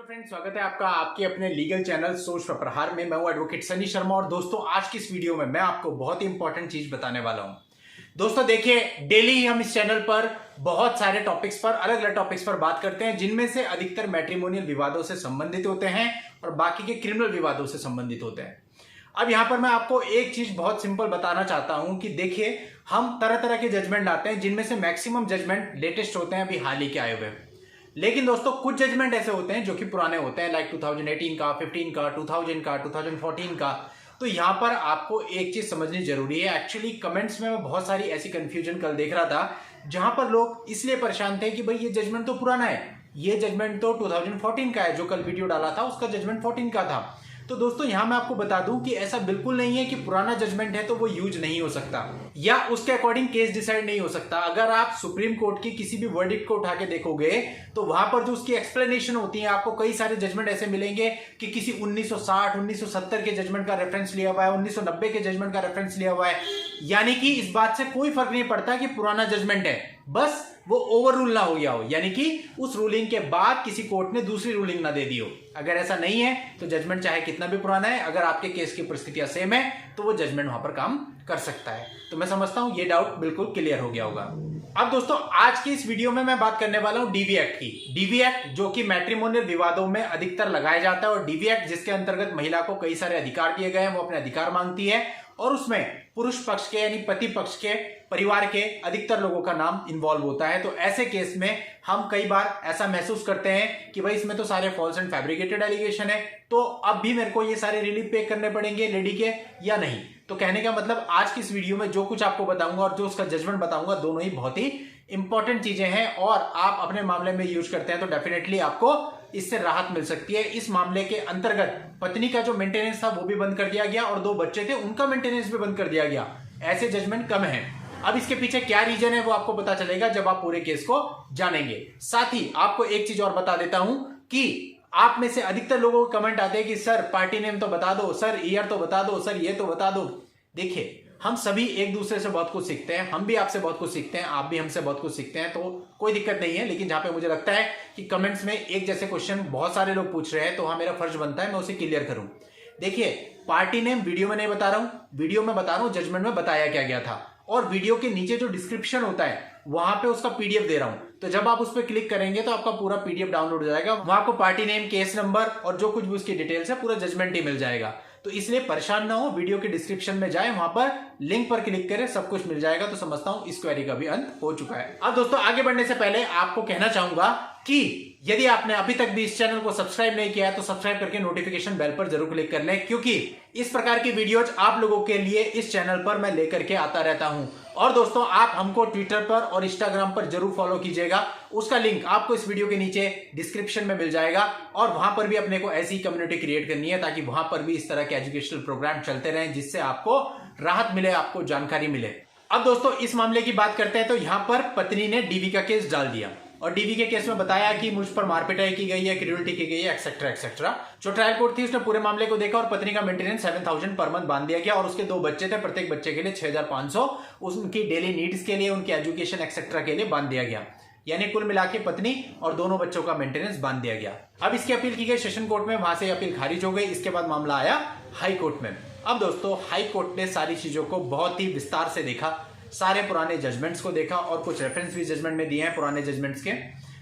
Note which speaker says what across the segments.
Speaker 1: Hello friends, स्वागत है आपका आपके अपने लीगल चैनल सोच फॉर प्रहार में। मैं हूं एडवोकेट सनी शर्मा और दोस्तों आज की इस वीडियो में मैं आपको बहुत ही इंपॉर्टेंट चीज बताने वाला हूं। दोस्तों देखिए, डेली ही हम इस चैनल पर बहुत सारे टॉपिक्स पर अलग अलग टॉपिक्स पर बात करते हैं, जिनमें से अधिकतर मैट्रिमोनियल विवादों से संबंधित होते हैं और बाकी के क्रिमिनल विवादों से संबंधित होते हैं। अब यहां पर मैं आपको एक चीज बहुत सिंपल बताना चाहता हूं कि देखिए, हम तरह तरह के जजमेंट आते हैं, जिनमें से मैक्सिमम जजमेंट लेटेस्ट होते हैं, अभी हाल ही के आए हुए। लेकिन दोस्तों कुछ जजमेंट ऐसे होते हैं जो कि पुराने होते हैं, लाइक 2018 का, 15 का, 2000 का, 2014 का। तो यहां पर आपको एक चीज समझनी जरूरी है। एक्चुअली कमेंट्स में मैं बहुत सारी ऐसी कंफ्यूजन कल देख रहा था, जहां पर लोग इसलिए परेशान थे कि भाई ये जजमेंट तो पुराना है, ये जजमेंट तो 2014 का है, जो कल वीडियो डाला था उसका जजमेंट 14 का था। तो दोस्तों यहां मैं आपको बता दूं कि ऐसा बिल्कुल नहीं है कि पुराना जजमेंट है तो वो यूज नहीं हो सकता या उसके अकॉर्डिंग केस डिसाइड नहीं हो सकता। अगर आप सुप्रीम कोर्ट की किसी भी वर्डिक्ट को उठा के देखोगे तो वहां पर जो उसकी एक्सप्लेनेशन होती है, आपको कई सारे जजमेंट ऐसे मिलेंगे कि किसी 1960 1970 के जजमेंट का रेफरेंस लिया हुआ है, 1990 के जजमेंट का रेफरेंस लिया हुआ है। यानी कि इस बात से कोई फर्क नहीं पड़ता कि पुराना जजमेंट है, बस वो ओवर रूल ना हो गया हो, यानी कि उस रूलिंग के बाद किसी कोर्ट ने दूसरी रूलिंग ना दे दी हो। अगर ऐसा नहीं है तो जजमेंट चाहे कितना भी पुराना है, अगर आपके केस की परिस्थितियां सेम है तो वो जजमेंट वहां पर काम कर सकता है। तो मैं समझता हूं ये डाउट बिल्कुल क्लियर हो गया होगा। अब दोस्तों आज की इस वीडियो में मैं बात करने वाला हूं डीवी एक्ट की। डीवी एक्ट जो कि मैट्रिमोनियल विवादों में अधिकतर लगाया जाता है, और डीवी एक्ट जिसके अंतर्गत महिला को कई सारे अधिकार दिए गए हैं, वो अपने अधिकार मांगती है, और उसमें पुरुष पक्ष के यानी पति पक्ष के परिवार के अधिकतर लोगों का नाम इन्वॉल्व होता है। तो ऐसे केस में हम कई बार ऐसा महसूस करते हैं कि भाई इसमें तो सारे फॉल्स एंड फैब्रिकेटेड एलिगेशन है, तो अब भी मेरे को ये सारे रिलीफ पे करने पड़ेंगे लेडी के या नहीं। तो कहने का मतलब आज की इस वीडियो में जो कुछ आपको बताऊंगा और जो उसका जजमेंट बताऊंगा, दोनों ही बहुत ही इंपॉर्टेंट चीजें हैं, और आप अपने मामले में यूज करते हैं तो डेफिनेटली आपको इससे राहत मिल सकती है। इस मामले के अंतर्गत पत्नी का जो मेंटेनेंस था वो भी बंद कर दिया गया, और 2 बच्चे थे उनका मेंटेनेंस भी बंद कर दिया गया। ऐसे जजमेंट कम है। अब इसके पीछे क्या रीजन है वो आपको पता चलेगा जब आप पूरे केस को जानेंगे। साथ ही आपको एक चीज और बता देता हूं कि आप में से अधिकतर लोगों को कमेंट आते हैं कि सर पार्टी नेम तो बता दो, सर ईयर तो बता दो, सर ये तो बता दो। देखिए, हम सभी एक दूसरे से बहुत कुछ सीखते हैं, हम भी आपसे बहुत कुछ सीखते हैं, आप भी हमसे बहुत कुछ सीखते हैं, तो कोई दिक्कत नहीं है। लेकिन जहां पे मुझे लगता है कि कमेंट्स में एक जैसे क्वेश्चन बहुत सारे लोग पूछ रहे हैं, तो हाँ मेरा फर्ज बनता है मैं उसे क्लियर करूं। देखिए, पार्टी नेम वीडियो में नहीं बता रहा हूं, वीडियो में बता रहा हूं जजमेंट में बताया क्या गया था, और वीडियो के नीचे जो डिस्क्रिप्शन होता है वहां पे उसका पीडीएफ दे रहा हूं। तो जब आप उस पर क्लिक करेंगे तो आपका पूरा पीडीएफ डाउनलोड हो जाएगा, वहां आपको पार्टी नेम, केस नंबर और जो कुछ भी उसकी डिटेल्स है पूरा जजमेंट ही मिल जाएगा। तो इसलिए परेशान ना हो, वीडियो के डिस्क्रिप्शन में जाए, वहां पर लिंक पर क्लिक करें, सब कुछ मिल जाएगा। तो समझता हूं इस क्वेरी का भी अंत हो चुका है। अब दोस्तों आगे बढ़ने से पहले आपको कहना चाहूंगा कि यदि आपने अभी तक भी इस चैनल को सब्सक्राइब नहीं किया है तो सब्सक्राइब करके नोटिफिकेशन बेल पर जरूर क्लिक कर लें, क्योंकि इस प्रकार की वीडियोज आप लोगों के लिए इस चैनल पर मैं लेकर के आता रहता हूं। और दोस्तों आप हमको ट्विटर पर और इंस्टाग्राम पर जरूर फॉलो कीजिएगा, उसका लिंक आपको इस वीडियो के नीचे डिस्क्रिप्शन में मिल जाएगा, और वहां पर भी अपने को ऐसी कम्युनिटी क्रिएट करनी है ताकि वहां पर भी इस तरह के एजुकेशनल प्रोग्राम चलते रहें, जिससे आपको राहत मिले, आपको जानकारी मिले। अब दोस्तों इस मामले की बात करते हैं। तो यहां पर पत्नी ने डीवी का केस डाल दिया, और डीवी के केस में बताया कि मुझ पर मारपिटाई की गई है, क्रूरल्टी की गई है, एक्सेट्रा एक्सेट्रा। जो ट्रायल कोर्ट थी उसने पूरे मामले को देखा, और पत्नी का मेंटेनेंस 7000 पर मंथ बांध दिया गया, और उसके 2 बच्चे थे, प्रत्येक बच्चे के लिए 6500 उनकी डेली नीड्स के लिए, उनकी एजुकेशन एक्सेट्रा के लिए बांध दिया गया। यानी कुल मिला के पत्नी और दोनों बच्चों का मेंटेनेंस बांध दिया गया। अब इसकी अपील की गई सेशन कोर्ट में, वहां से अपील खारिज हो गई। इसके बाद मामला आया हाई कोर्ट में। अब दोस्तों हाई कोर्ट ने सारी चीजों को बहुत ही विस्तार से देखा, सारे पुराने जजमेंट्स को देखा, और कुछ रेफरेंस भी जजमेंट में दिए हैं पुराने जजमेंट्स के,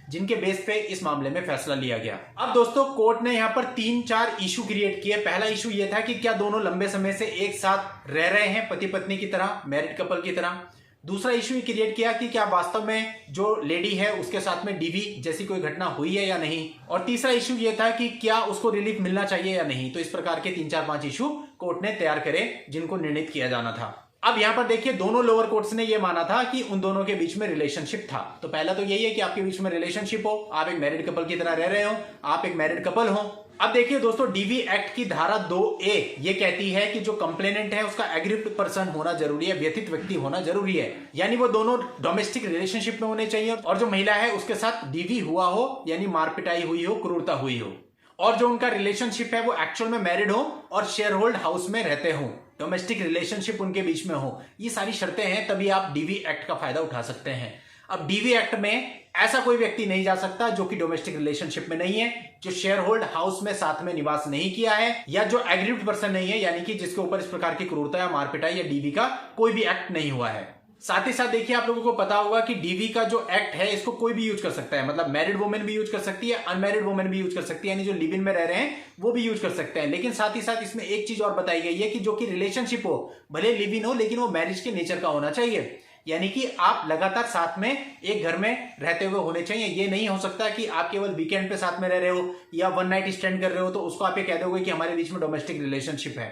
Speaker 1: जिनके बेस पे इस मामले में फैसला लिया गया। अब दोस्तों कोर्ट ने यहां पर 3-4 इशू क्रिएट किए। पहला इशू यह था कि क्या दोनों लंबे समय से एक साथ रह रहे हैं, पति पत्नी की तरह, मैरिड कपल की तरह। दूसरा इशू ये क्रिएट किया कि क्या वास्तव में जो लेडी है उसके साथ में डीवी जैसी कोई घटना हुई है या नहीं। और तीसरा इशू ये था कि क्या उसको रिलीफ मिलना चाहिए या नहीं। तो इस प्रकार के 3-4-5 इशू कोर्ट ने तैयार करे, जिनको निर्णित किया जाना था। अब यहां पर देखिए, दोनों लोअर कोर्ट्स ने यह माना था कि उन दोनों के बीच में रिलेशनशिप था। तो पहला तो यही है कि आपके बीच में रिलेशनशिप हो, आप एक मैरिड कपल की तरह रह रहे हो, आप एक मैरिड कपल हो। अब देखिए दोस्तों, डीवी एक्ट की धारा 2A ये कहती है कि जो कंप्लेनेंट है उसका एग्रीव्ड पर्सन होना जरूरी है, व्यथित व्यक्ति होना जरूरी है, यानी वो दोनों डोमेस्टिक रिलेशनशिप में होने चाहिए, और जो महिला है उसके साथ डीवी हुआ हो, यानी मारपिटाई हुई हो, क्रूरता हुई हो, और जो उनका रिलेशनशिप है वो एक्चुअल में मैरिड हो और शेयर होल्ड हाउस में रहते हो, डोमेस्टिक रिलेशनशिप उनके बीच में हो। ये सारी शर्तें हैं, तभी आप डीवी एक्ट का फायदा उठा सकते हैं। अब डीवी एक्ट में ऐसा कोई व्यक्ति नहीं जा सकता जो कि डोमेस्टिक रिलेशनशिप में नहीं है, जो शेयर होल्ड हाउस में साथ में निवास नहीं किया है, या जो एग्रीव्ड पर्सन नहीं है, यानी कि जिसके ऊपर इस प्रकार की क्रूरता या मारपिटाई या डीवी का कोई भी एक्ट नहीं हुआ है। साथ ही साथ देखिए, आप लोगों को पता होगा कि डीवी का जो एक्ट है इसको कोई भी यूज कर सकता है, मतलब मैरिड वुमेन भी यूज कर सकती है, अनमैरिड वुमेन भी यूज कर सकती है, यानी जो लिव इन में रह रहे हैं वो भी यूज कर सकते हैं। लेकिन साथ ही साथ इसमें एक चीज और बताई गई है कि जो कि रिलेशनशिप हो, भले लिव इन हो, लेकिन वो मैरिज के नेचर का होना चाहिए, यानी कि आप लगातार साथ में एक घर में रहते हुए होने चाहिए। ये नहीं हो सकता कि आप केवल वीकेंड पे साथ में रह रहे हो या वन नाइट स्टैंड कर रहे हो तो उसको आप ये कह दोगे कि हमारे बीच में डोमेस्टिक रिलेशनशिप है।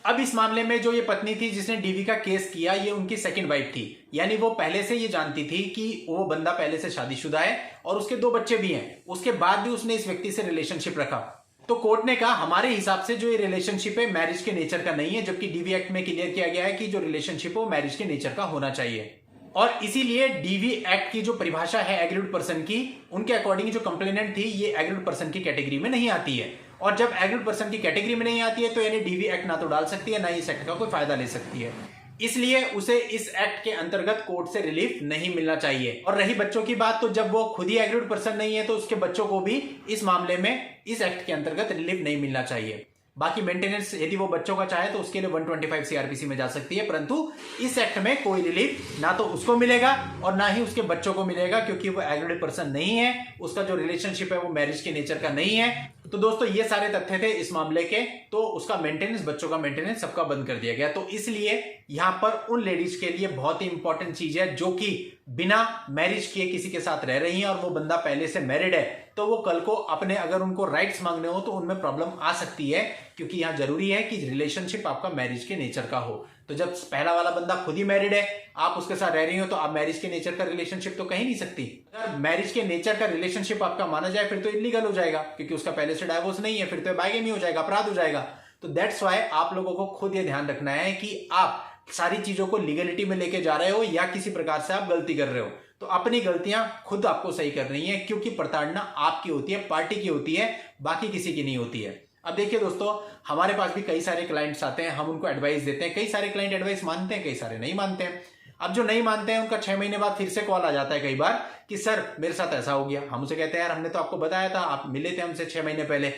Speaker 1: अब इस मामले में जो ये पत्नी थी जिसने डीवी का केस किया, ये उनकी सेकंड वाइफ थी, यानी वो पहले से ये जानती थी कि वो बंदा पहले से शादीशुदा है और उसके 2 बच्चे भी हैं, उसके बाद भी उसने इस व्यक्ति से रिलेशनशिप रखा। तो कोर्ट ने कहा हमारे हिसाब से जो ये रिलेशनशिप है मैरिज के नेचर का नहीं है, जबकि डीवी एक्ट में क्लियर किया गया है कि जो रिलेशनशिप हो मैरिज के नेचर का होना चाहिए। और इसीलिए डीवी एक्ट की जो परिभाषा है एग्रीड पर्सन की, उनके अकॉर्डिंग जो कंप्लेनेंट थी ये एग्रीड पर्सन की कैटेगरी में नहीं आती है, और जब एग्रीड पर्सन की कैटेगरी में नहीं आती है तो यानी डीवी एक्ट ना तो डाल सकती है ना ही इस एक्ट का कोई फायदा ले सकती है, इसलिए उसे इस एक्ट के अंतर्गत कोर्ट से रिलीफ नहीं मिलना चाहिए। और रही बच्चों की बात, तो जब वो खुद ही एग्रीड पर्सन नहीं है तो उसके बच्चों को भी इस मामले में इस एक्ट के अंतर्गत रिलीफ नहीं मिलना चाहिए। बाकी मेंटेनेंस यदि वो बच्चों का चाहे तो उसके लिए 125 सीआरपीसी में जा सकती है, परंतु इस एक्ट में कोई रिलीफ ना तो उसको मिलेगा और ना ही उसके बच्चों को मिलेगा, क्योंकि वो एग्रीड पर्सन नहीं है, उसका जो रिलेशनशिप है वो मैरिज के नेचर का नहीं है। तो दोस्तों ये सारे तथ्य थे इस मामले के, तो उसका मेंटेनेंस, बच्चों का मेंटेनेंस सबका बंद कर दिया गया। तो इसलिए यहां पर उन लेडीज के लिए बहुत ही इंपॉर्टेंट चीज है जो कि बिना मैरिज किए किसी के साथ रह रही हैं और वो बंदा पहले से मैरिड है, तो वो कल को अपने अगर उनको राइट्स मांगने हो तो उनमें प्रॉब्लम आ सकती है, क्योंकि यहां जरूरी है कि रिलेशनशिप आपका मैरिज के नेचर का हो। तो जब पहला वाला बंदा खुद ही मैरिड है, आप उसके साथ रह रही हो, तो आप मैरिज के नेचर का रिलेशनशिप तो कह ही नहीं सकती। अगर मैरिज के नेचर का रिलेशनशिप आपका माना जाए फिर तो इलीगल हो जाएगा, क्योंकि उसका पहले से डाइवोर्स नहीं है, फिर तो बाइगेमी हो जाएगा, अपराध हो जाएगा। तो दैट्स वाई आप लोगों को खुद ये ध्यान रखना है कि आप सारी चीजों को लीगलिटी में लेके जा रहे हो या किसी प्रकार से आप गलती कर रहे हो, तो अपनी गलतियां खुद आपको सही कर रही है, क्योंकि प्रताड़ना आपकी होती है, पार्टी की होती है, बाकी किसी की नहीं होती है। अब देखिए दोस्तों, हमारे पास भी कई सारे क्लाइंट्स आते हैं, हम उनको एडवाइस देते हैं, कई सारे क्लाइंट एडवाइस मानते हैं, कई सारे नहीं मानते हैं। अब जो नहीं मानते हैं उनका 6 महीने बाद फिर से कॉल आ जाता है कई बार कि सर मेरे साथ ऐसा हो गया। हम उसे कहते हैं यार हमने तो आपको बताया था, आप मिले थे हमसे 6 महीने पहले,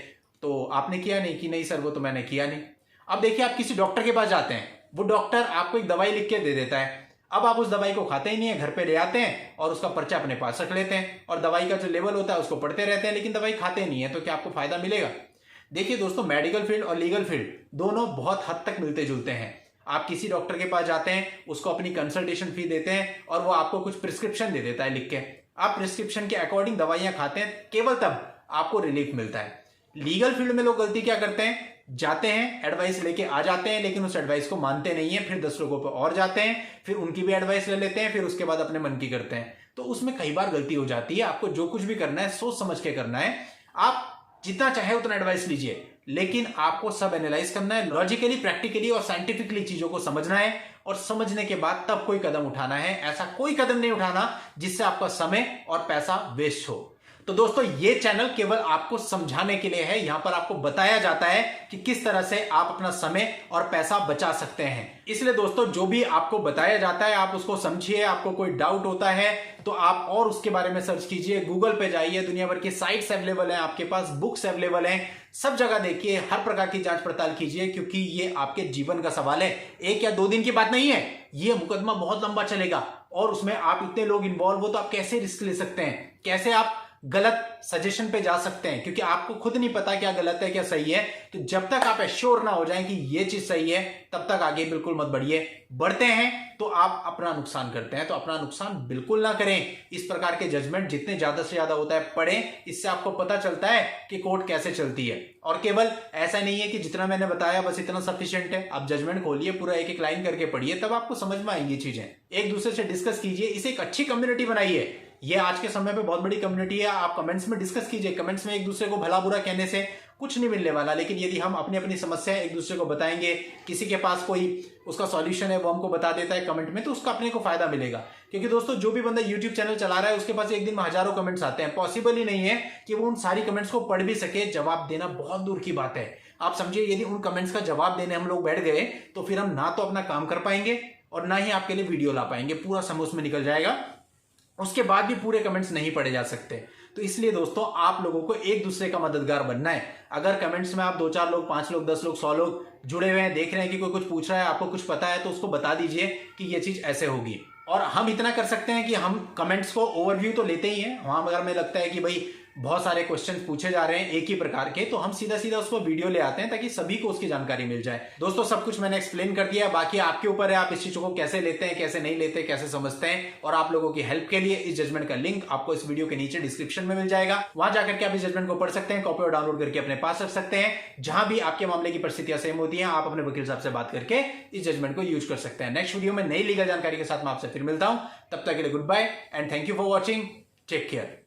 Speaker 1: तो आपने किया नहीं? कि नहीं सर वो तो मैंने किया नहीं। अब देखिए, आप किसी डॉक्टर के पास जाते हैं, वो डॉक्टर आपको एक दवाई लिख के दे देता है, अब आप उस दवाई को खाते ही नहीं है, घर पे ले आते हैं और उसका पर्चा अपने पास रख लेते हैं और दवाई का जो लेवल होता है उसको पढ़ते रहते हैं, लेकिन दवाई खाते नहीं है, तो क्या आपको फायदा मिलेगा? देखिए दोस्तों, मेडिकल फील्ड और लीगल फील्ड दोनों बहुत हद तक मिलते जुलते हैं। आप किसी डॉक्टर के पास जाते हैं, उसको अपनी कंसल्टेशन फी देते हैं और वो आपको कुछ प्रिस्क्रिप्शन दे देता है लिख के, आप प्रिस्क्रिप्शन के अकॉर्डिंग दवाइयां खाते हैं, केवल तब आपको रिलीफ मिलता है। लीगल फील्ड में लोग गलती क्या करते हैं, जाते हैं एडवाइस लेके आ जाते हैं, लेकिन उस एडवाइस को मानते नहीं है, फिर 10 लोगों पर और जाते हैं, फिर उनकी भी एडवाइस ले लेते हैं, फिर उसके बाद अपने मन की करते हैं। तो उसमें कई बार गलती हो जाती है। आपको जो कुछ भी करना है सोच समझ के करना है। आप जितना चाहे उतना एडवाइस लीजिए, लेकिन आपको सब एनालाइज करना है, लॉजिकली, प्रैक्टिकली और साइंटिफिकली चीजों को समझना है, और समझने के बाद तब कोई कदम उठाना है। ऐसा कोई कदम नहीं उठाना जिससे आपका समय और पैसा वेस्ट हो। तो दोस्तों, ये चैनल केवल आपको समझाने के लिए है। यहां पर आपको बताया जाता है कि किस तरह से आप अपना समय और पैसा बचा सकते हैं। इसलिए दोस्तों, जो भी आपको बताया जाता है आप उसको समझिए। आपको कोई डाउट होता है तो आप और उसके बारे में सर्च कीजिए, गूगल पे जाइए, दुनिया भर की साइट्स अवेलेबल हैं, आपके पास बुक्स अवेलेबल हैं, सब जगह देखिए, हर प्रकार की जांच पड़ताल कीजिए, क्योंकि ये आपके जीवन का सवाल है। 1 या 2 दिन की बात नहीं है, ये मुकदमा बहुत लंबा चलेगा और उसमें आप इतने लोग इन्वॉल्व हो तो आप कैसे रिस्क ले सकते हैं, कैसे आप गलत सजेशन पे जा सकते हैं, क्योंकि आपको खुद नहीं पता क्या गलत है क्या सही है। तो जब तक आप एश्योर ना हो जाएं कि ये चीज सही है, तब तक आगे बिल्कुल मत बढ़िए। बढ़ते हैं तो आप अपना नुकसान करते हैं, तो अपना नुकसान बिल्कुल ना करें। इस प्रकार के जजमेंट जितने ज्यादा से ज्यादा होता है पढ़ें, इससे आपको पता चलता है कि कोर्ट कैसे चलती है। और केवल ऐसा नहीं है कि जितना मैंने बताया बस इतना सफिशिएंट है। आप जजमेंट खोलिए, पूरा एक एक लाइन करके पढ़िए, तब आपको समझ में आएंगी चीजें। एक दूसरे से डिस्कस कीजिए, इसे एक अच्छी कम्युनिटी बनाइए। ये आज के समय पे बहुत बड़ी कम्युनिटी है। आप कमेंट्स में डिस्कस कीजिए, कमेंट्स में एक दूसरे को भला बुरा कहने से कुछ नहीं मिलने वाला, लेकिन यदि हम अपनी अपनी समस्या एक दूसरे को बताएंगे, किसी के पास कोई उसका सॉल्यूशन है वो हमको बता देता है कमेंट में, तो उसका अपने को फायदा मिलेगा। क्योंकि दोस्तों, जो भी बंदा यूट्यूब चैनल चला रहा है उसके पास एक दिन में हजारों कमेंट्स आते हैं, पॉसिबल ही नहीं है कि वो उन सारी कमेंट्स को पढ़ भी सके। जवाब देना बहुत दूर की बात है। आप समझिए, यदि उन कमेंट्स का जवाब देने हम लोग बैठ गए तो फिर हम ना तो अपना काम कर पाएंगे और ना ही आपके लिए वीडियो ला पाएंगे, पूरा समय उसमें निकल जाएगा। उसके बाद भी पूरे कमेंट्स नहीं पढ़े जा सकते। तो इसलिए दोस्तों आप लोगों को एक दूसरे का मददगार बनना है। अगर कमेंट्स में आप 2-4 लोग, 5 लोग, 10 लोग, 100 लोग जुड़े हुए हैं, देख रहे हैं कि कोई कुछ पूछ रहा है, आपको कुछ पता है, तो उसको बता दीजिए कि ये चीज ऐसे होगी। और हम इतना कर सकते हैं कि हम कमेंट्स को ओवरव्यू तो लेते ही हैं। वहां अगर हमें लगता है कि भाई बहुत सारे क्वेश्चन पूछे जा रहे हैं एक ही प्रकार के, तो हम सीधा सीधा उसको वीडियो ले आते हैं ताकि सभी को उसकी जानकारी मिल जाए। दोस्तों सब कुछ मैंने एक्सप्लेन कर दिया, बाकी आपके ऊपर है आप इस चीजों को कैसे लेते हैं, कैसे नहीं लेते, कैसे समझते हैं। और आप लोगों की हेल्प के लिए इस जजमेंट का लिंक आपको इस वीडियो के नीचे डिस्क्रिप्शन में मिल जाएगा। वहां जाकर के आप इस जजमेंट को पढ़ सकते हैं, कॉपी और डाउनलोड करके अपने पास रख सकते हैं। जहां भी आपके मामले की परिस्थितियां सेम होती हैं, आप अपने वकील साहब से बात करके इस जजमेंट को यूज कर सकते हैं। नेक्स्ट वीडियो में नई लीगल जानकारी के साथ मैं आपसे फिर मिलता हूं। तब तक के लिए goodbye and thank you for watching. Take care.